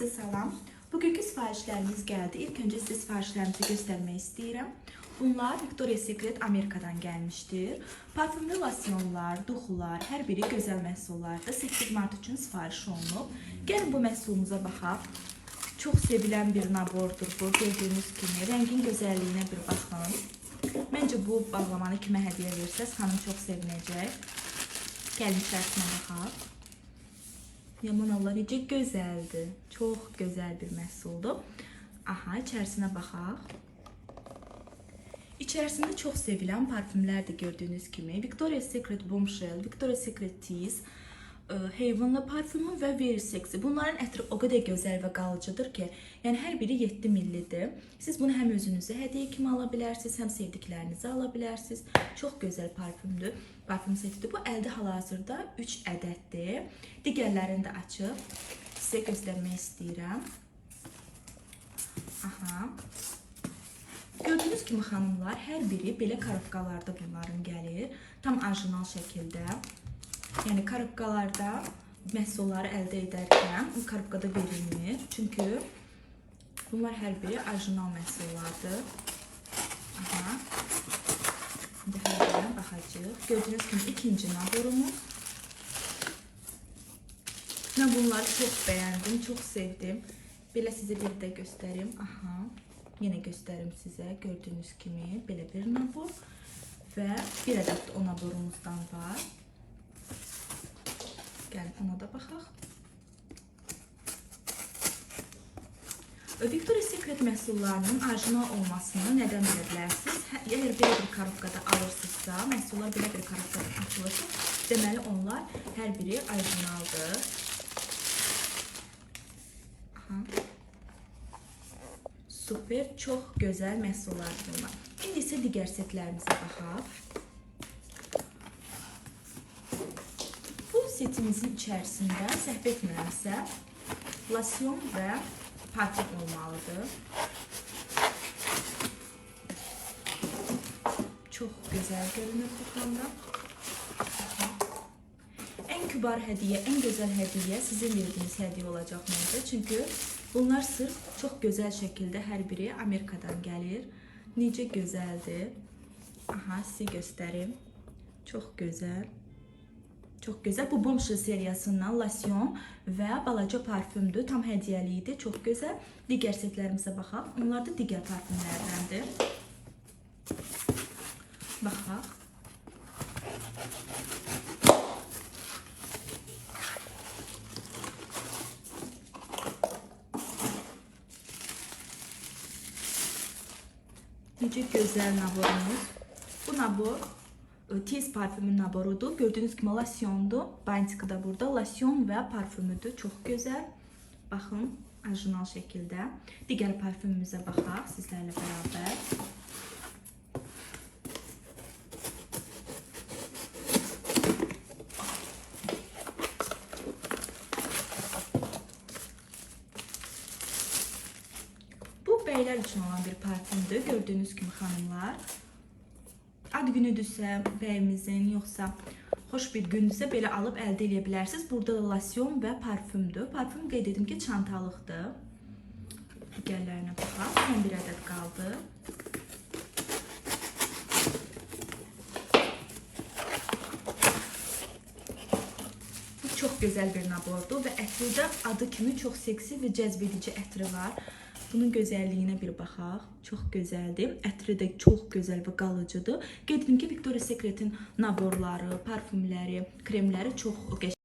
Sizə salam. Bugünkü sifarişlərimiz gəldi. İlk öncə sizə sifarişlərimizi göstərmək istəyirəm. Bunlar Victoria's Secret Amerikadan gəlmişdir. Parfümlü losyonlar, duxular, hər biri gözəl məhsullardır. 8 mart üçün sifariş olunub. Gəlin bu məhsulumuza baxaq. Çox sevilən bir nabordur bu. Gördüyünüz kimi rəngin gözəlliyinə bir baxın. Məncə bu bağlamanı kimə hədiyyə versəz, xanım çox sevinəcək. Gəlin içərisinə baxaq. Yaman Allah, necə gözəldir. Çox gözəl bir məhsuldur. Aha, içərisinə baxaq. İçərisində çox sevilən parfümlərdir gördüyünüz kimi. Victoria's Secret Bombshell, Victoria's Secret Tease, heyvanlı parfümü və Very Sexy. Bunların ətri o qədər gözəl və qalıcıdır ki, yəni hər biri 7 millidir. Siz bunu həm özünüzə hədiyyə kimi ala bilərsiniz, həm sevdiklərinizə ala bilərsiniz. Çox gözəl parfümdür. Parfüm setidir. Bu əldə hal-hazırda 3 ədəddir. Digərlərini də açıb sizə göstərmək istəyirəm. Aha. Gördüyünüz kimi xanımlar, hər biri belə karobkalarda bunların gəlir. Tam orijinal şəkildə. Yəni karobkalarda məhsulları əldə edərkən o karobkada verilmir. Çünki bunlar hər biri orijinal məhsullardır. Aha. İndi hər birinə baxacağıq. Gördüyünüz kimi ikinci naborumuz. Mən bunları çox bəyəndim, çox sevdim. Belə sizə bir də göstərim. Aha. Yenə göstərim sizə. Gördüyünüz kimi belə bir nabor. Və bir ədəd də o naborumuzdan var. Gəlin ona da baxaq. Victoria's Secret məhsullarının orijinal olmasını nədən bilə bilərsiniz? Əgər belə bir karobkada alırsınızsa, məhsullar belə bir karobkada açılırsa, deməli onlar hər biri orijinaldır. Aha. Super, çox gözəl məhsullardır bunlar. İndi isə digər setlərimizə baxaq. Setimizin içərisində səhv etmirəmsə losyon və parfüm olmalıdır. Çox gözəl görünür bu xanda. Ən kübar hədiyyə, ən gözəl hədiyyə sizin verdiyiniz hədiyyə olacaq məncə. Çünki bunlar sırf çox gözəl şəkildə hər biri Amerikadan gəlir. Necə gözəldir. Aha, sizə göstərim. Çox gözəl. Çox gözəl. Bu Bombshell seriyasından losyon və balaca parfümdür. Tam hədiyyəlidir. Çox gözəl. Digər setlərimizə baxaq. Onlar da digər parfümlərdəndir. Baxaq. Necə gözəl naborumuz. Bu nabor Tease parfümün naborudur. Gördüyünüz kimi losyondur. Bantika da burada. Losyon və parfümüdür. Çox gözəl. Baxın, orijinal şəkildə. Digər parfümümüzə baxaq sizlərlə bərabər. Bu bəylər üçün olan bir parfümdür. Gördüyünüz kimi xanımlar. Ad günüdürsə, bəyimizin, yoxsa xoş bir gündürsə belə alıb əldə edə bilərsiniz. Burada da losyon və parfümdür. Parfüm qeyd edim ki, çantalıqdır. Digərlərinə baxaq. Son bir ədəd qaldı. Bu çox gözəl bir nabordur və ətri də adı kimi çox seksi və cəzbedici ətri var. Bunun gözəlliyinə bir baxaq. Çox gözəldir. Ətri də çox gözəl və qalıcıdır. Qeyd edim ki, Victoria's Secret'in naborları, parfümləri, kremləri çox qəşəngdir.